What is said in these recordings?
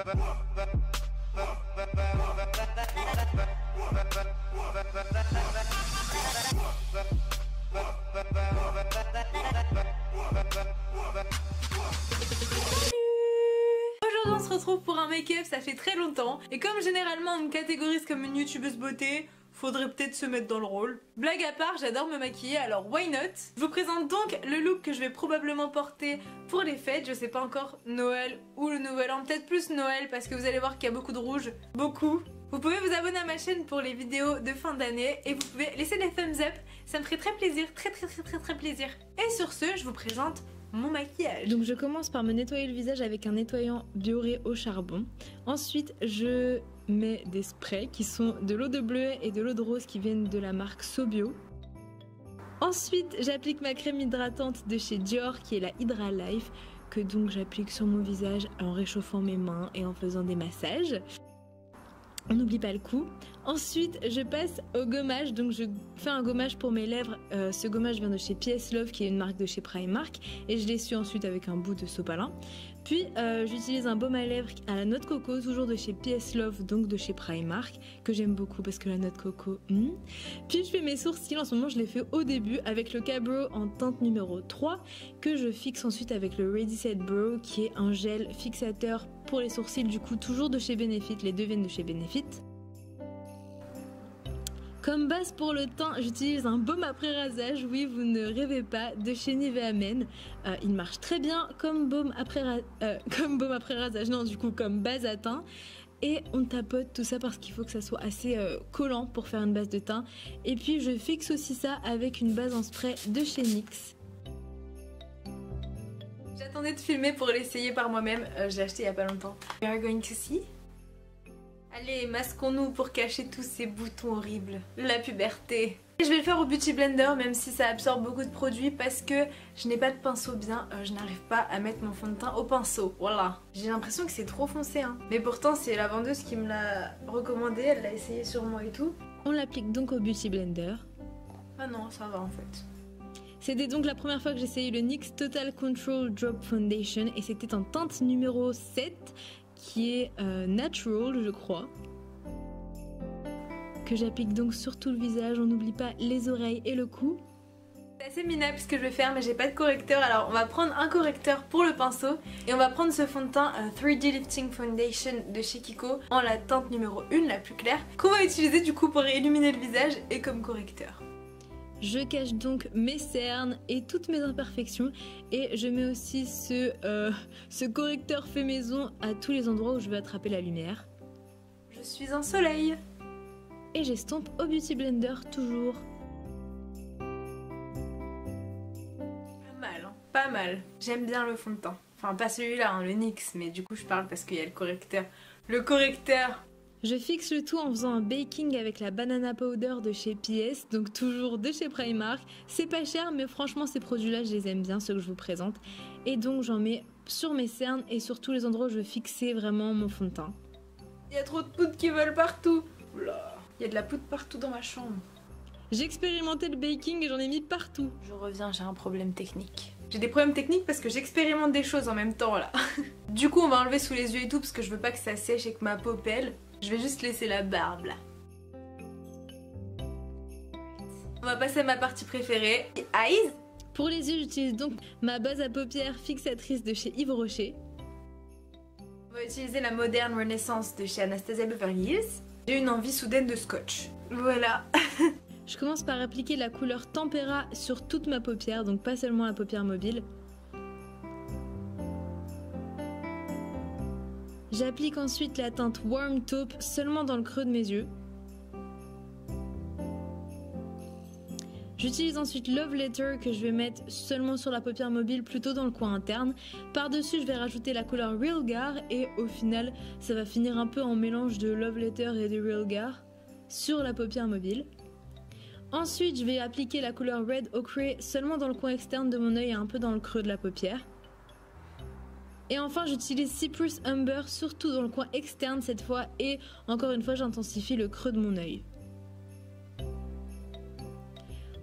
On se retrouve pour un make-up, ça fait très longtemps. Et comme généralement on me catégorise comme une youtubeuse beauté, faudrait peut-être se mettre dans le rôle. Blague à part, j'adore me maquiller, alors why not? Je vous présente donc le look que je vais probablement porter pour les fêtes. Je sais pas encore Noël ou le Nouvel An, peut-être plus Noël parce que vous allez voir qu'il y a beaucoup de rouge. Beaucoup. Vous pouvez vous abonner à ma chaîne pour les vidéos de fin d'année et vous pouvez laisser des thumbs up, ça me ferait très plaisir, très plaisir. Et sur ce, je vous présente mon maquillage. Donc je commence par me nettoyer le visage avec un nettoyant bioré au charbon. Ensuite je mets des sprays qui sont de l'eau de bleuet et de l'eau de rose qui viennent de la marque Sobio. Ensuite j'applique ma crème hydratante de chez Dior qui est la Hydra Life, que donc j'applique sur mon visage en réchauffant mes mains et en faisant des massages. On n'oublie pas le cou. Ensuite, je passe au gommage. Donc, je fais un gommage pour mes lèvres. Ce gommage vient de chez PS Love, qui est une marque de chez Primark. Et je l'essuie ensuite avec un bout de sopalin. Puis, j'utilise un baume à lèvres à la noix de coco, toujours de chez PS Love, donc de chez Primark, que j'aime beaucoup parce que la noix de coco. Puis, je fais mes sourcils. En ce moment, je les fais au début avec le K-Brow en teinte numéro 3, que je fixe ensuite avec le Ready Set Brow, qui est un gel fixateur pour les sourcils, du coup, toujours de chez Benefit. Les deux viennent de chez Benefit. Comme base pour le teint, j'utilise un baume après rasage, oui vous ne rêvez pas, de chez Nivea Men. Il marche très bien comme baume après rasage, non du coup comme base à teint. Et on tapote tout ça parce qu'il faut que ça soit assez collant pour faire une base de teint. Et puis je fixe aussi ça avec une base en spray de chez NYX. J'attendais de filmer pour l'essayer par moi-même, je l'ai acheté il y a pas longtemps. We are going to see. Allez, masquons-nous pour cacher tous ces boutons horribles. La puberté. Je vais le faire au Beauty Blender même si ça absorbe beaucoup de produits parce que je n'ai pas de pinceau bien, je n'arrive pas à mettre mon fond de teint au pinceau, voilà. J'ai l'impression que c'est trop foncé hein. Mais pourtant c'est la vendeuse qui me l'a recommandé, elle l'a essayé sur moi et tout. On l'applique donc au Beauty Blender. Ah non, ça va en fait. C'était donc la première fois que j'essayais le NYX Total Control Drop Foundation et c'était en teinte numéro 7 qui est natural je crois, que j'applique donc sur tout le visage. On n'oublie pas les oreilles et le cou. C'est assez minable ce que je vais faire mais j'ai pas de correcteur, alors on va prendre un correcteur pour le pinceau et on va prendre ce fond de teint 3D Lifting Foundation de chez Kiko en la teinte numéro 1 la plus claire qu'on va utiliser du coup pour illuminer le visage et comme correcteur. Je cache donc mes cernes et toutes mes imperfections et je mets aussi ce correcteur fait maison à tous les endroits où je veux attraper la lumière. Je suis un soleil. Et j'estompe au Beauty Blender toujours. Pas mal, hein. Pas mal. J'aime bien le fond de teint. Enfin pas celui-là, hein, le NYX, mais du coup je parle parce qu'il y a le correcteur. Le correcteur. Je fixe le tout en faisant un baking avec la banana powder de chez PS, donc toujours de chez Primark. C'est pas cher mais franchement ces produits-là je les aime bien, ceux que je vous présente. Et donc j'en mets sur mes cernes et sur tous les endroits où je veux fixer vraiment mon fond de teint. Il y a trop de poudre qui volent partout. Oula. Il y a de la poudre partout dans ma chambre. J'ai expérimenté le baking et j'en ai mis partout. Je reviens, j'ai un problème technique. J'ai des problèmes techniques parce que j'expérimente des choses en même temps là. Du coup on va enlever sous les yeux et tout parce que je veux pas que ça sèche et que ma peau pèle. Je vais juste laisser la barbe là. On va passer à ma partie préférée, les eyes. Pour les yeux j'utilise donc ma base à paupières fixatrice de chez Yves Rocher. On va utiliser la Modern Renaissance de chez Anastasia Beverly Hills. J'ai une envie soudaine de scotch. Voilà. Je commence par appliquer la couleur Tempera sur toute ma paupière, donc pas seulement la paupière mobile. J'applique ensuite la teinte Warm Taupe seulement dans le creux de mes yeux. J'utilise ensuite Love Letter que je vais mettre seulement sur la paupière mobile, plutôt dans le coin interne. Par-dessus, je vais rajouter la couleur Real Gar et au final, ça va finir un peu en mélange de Love Letter et de Real Gar sur la paupière mobile. Ensuite, je vais appliquer la couleur Red Ochre seulement dans le coin externe de mon œil et un peu dans le creux de la paupière. Et enfin, j'utilise Cypress Umber surtout dans le coin externe cette fois et encore une fois, j'intensifie le creux de mon œil.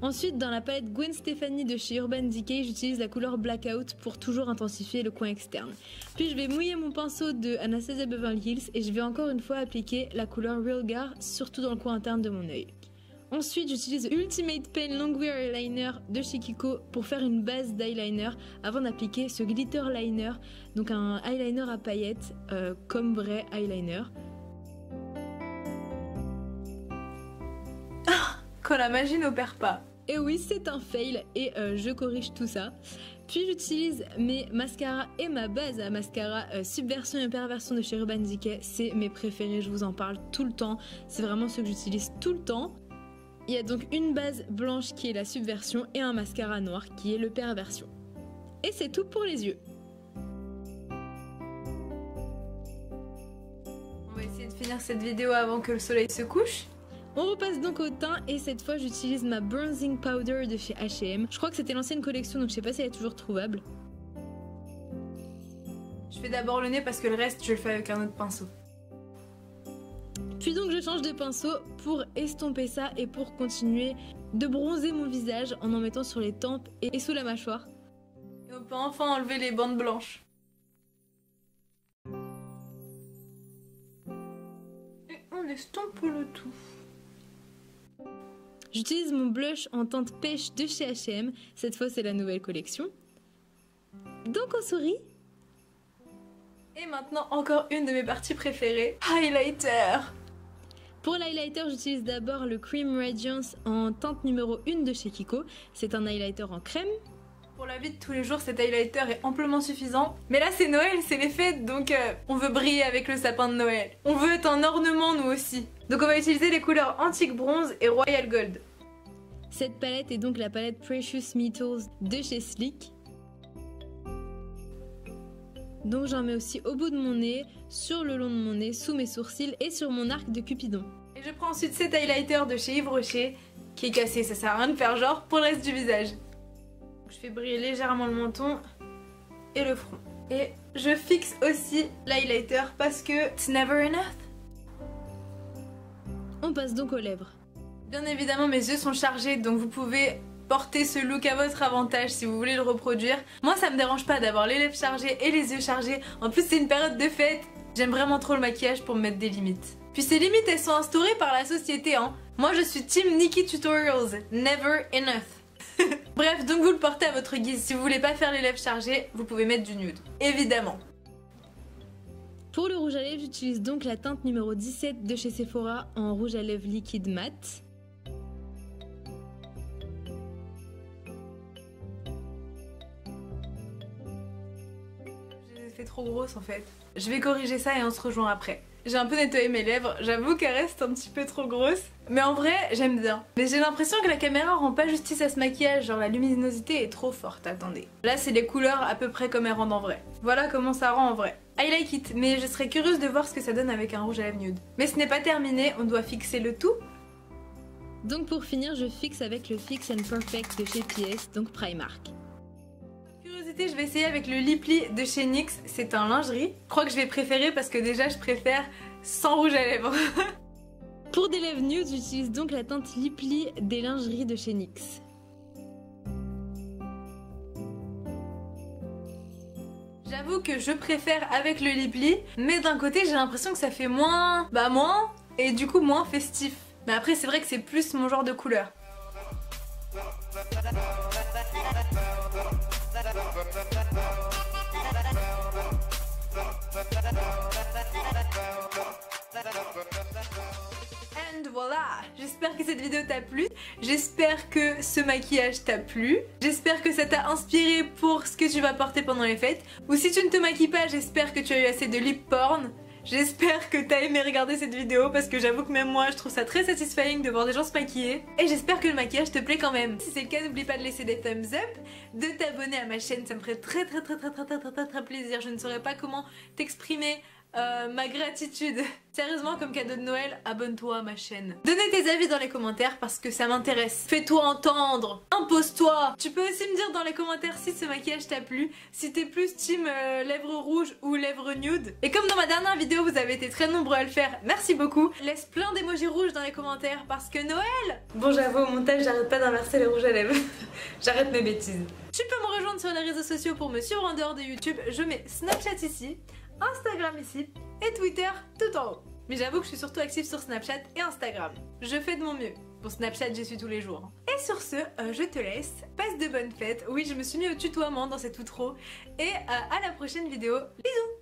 Ensuite, dans la palette Gwen Stefani de chez Urban Decay, j'utilise la couleur Blackout pour toujours intensifier le coin externe. Puis je vais mouiller mon pinceau de Anastasia Beverly Hills et je vais encore une fois appliquer la couleur Real Gar, surtout dans le coin interne de mon œil. Ensuite, j'utilise Ultimate Pen Longwear Eyeliner de chez Kiko pour faire une base d'eyeliner avant d'appliquer ce glitter liner, donc un eyeliner à paillettes comme vrai eyeliner. Quand la magie n'opère pas. Et oui, c'est un fail et je corrige tout ça. Puis j'utilise mes mascaras et ma base à mascara Subversion et Perversion de chez Urban Decay. C'est mes préférés, je vous en parle tout le temps. C'est vraiment ceux que j'utilise tout le temps. Il y a donc une base blanche qui est la Subversion et un mascara noir qui est le Perversion. Et c'est tout pour les yeux. On va essayer de finir cette vidéo avant que le soleil se couche. On repasse donc au teint et cette fois j'utilise ma Bronzing Powder de chez H&M. Je crois que c'était l'ancienne collection donc je sais pas si elle est toujours trouvable. Je fais d'abord le nez parce que le reste je le fais avec un autre pinceau. Puis donc je change de pinceau pour estomper ça et pour continuer de bronzer mon visage en mettant sur les tempes et sous la mâchoire. Et on peut enfin enlever les bandes blanches. Et on estompe le tout. J'utilise mon blush en teinte pêche de chez H&M, cette fois c'est la nouvelle collection. Donc on sourit. Et maintenant encore une de mes parties préférées, highlighter. Pour l'highlighter, j'utilise d'abord le Cream Radiance en teinte numéro 1 de chez Kiko. C'est un highlighter en crème. Pour la vie de tous les jours, cet highlighter est amplement suffisant. Mais là c'est Noël, c'est les fêtes, donc on veut briller avec le sapin de Noël. On veut être un ornement nous aussi. Donc on va utiliser les couleurs Antique Bronze et Royal Gold. Cette palette est donc la palette Precious Metals de chez Sleek. Donc j'en mets aussi au bout de mon nez, sur le long de mon nez, sous mes sourcils et sur mon arc de Cupidon. Et je prends ensuite cet highlighter de chez Yves Rocher, qui est cassé, ça sert à rien de faire genre, pour le reste du visage. Je fais briller légèrement le menton et le front. Et je fixe aussi l'highlighter parce que it's never enough. On passe donc aux lèvres. Bien évidemment mes yeux sont chargés donc vous pouvez porter ce look à votre avantage si vous voulez le reproduire. Moi ça me dérange pas d'avoir les lèvres chargées et les yeux chargés. En plus c'est une période de fête. J'aime vraiment trop le maquillage pour me mettre des limites. Puis ces limites elles sont instaurées par la société hein. Moi je suis team Nikki Tutorials, never enough. Bref, donc vous le portez à votre guise. Si vous voulez pas faire les lèvres chargées, vous pouvez mettre du nude, évidemment. Pour le rouge à lèvres, j'utilise donc la teinte numéro 17 de chez Sephora en rouge à lèvres liquide mat. Je les ai fait trop grosses en fait. Je vais corriger ça et on se rejoint après. J'ai un peu nettoyé mes lèvres, j'avoue qu'elles restent un petit peu trop grosses. Mais en vrai, j'aime bien. Mais j'ai l'impression que la caméra rend pas justice à ce maquillage, genre la luminosité est trop forte, attendez. Là c'est les couleurs à peu près comme elles rendent en vrai. Voilà comment ça rend en vrai. I like it, mais je serais curieuse de voir ce que ça donne avec un rouge à lèvres nude. Mais ce n'est pas terminé, on doit fixer le tout. Donc pour finir, je fixe avec le Fix and Perfect de chez PS, donc Primark. Je vais essayer avec le Liply de chez NYX, c'est un lingerie. Je crois que je vais préférer parce que déjà je préfère sans rouge à lèvres. Pour des lèvres nudes, j'utilise donc la teinte Liply des lingeries de chez NYX. J'avoue que je préfère avec le Liply, mais d'un côté j'ai l'impression que ça fait moins... moins, et du coup moins festif. Mais après c'est vrai que c'est plus mon genre de couleur. And voilà, j'espère que cette vidéo t'a plu, j'espère que ce maquillage t'a plu, j'espère que ça t'a inspiré pour ce que tu vas porter pendant les fêtes, ou si tu ne te maquilles pas, j'espère que tu as eu assez de lip porn. J'espère que t'as aimé regarder cette vidéo parce que j'avoue que même moi je trouve ça très satisfying de voir des gens se maquiller. Et j'espère que le maquillage te plaît quand même. Si c'est le cas, n'oublie pas de laisser des thumbs up, de t'abonner à ma chaîne, ça me ferait très plaisir. Je ne saurais pas comment t'exprimer ma gratitude. Sérieusement, comme cadeau de Noël, abonne-toi à ma chaîne. Donnez tes avis dans les commentaires parce que ça m'intéresse. Fais-toi entendre, impose-toi. Tu peux aussi me dire dans les commentaires si ce maquillage t'a plu, si t'es plus team lèvres rouges ou lèvres nude. Et comme dans ma dernière vidéo, vous avez été très nombreux à le faire, merci beaucoup. Laisse plein d'émojis rouges dans les commentaires parce que Noël. Bon, j'avoue, au montage, j'arrête pas d'inverser les rouges à lèvres. J'arrête mes bêtises. Tu peux me rejoindre sur les réseaux sociaux pour me suivre en dehors de YouTube. Je mets Snapchat ici, Instagram ici et Twitter tout en haut. Mais j'avoue que je suis surtout active sur Snapchat et Instagram. Je fais de mon mieux. Pour Snapchat, j'y suis tous les jours. Et sur ce, je te laisse. Passe de bonnes fêtes. Oui, je me suis mis au tutoiement dans cette outro. Et à la prochaine vidéo. Bisous!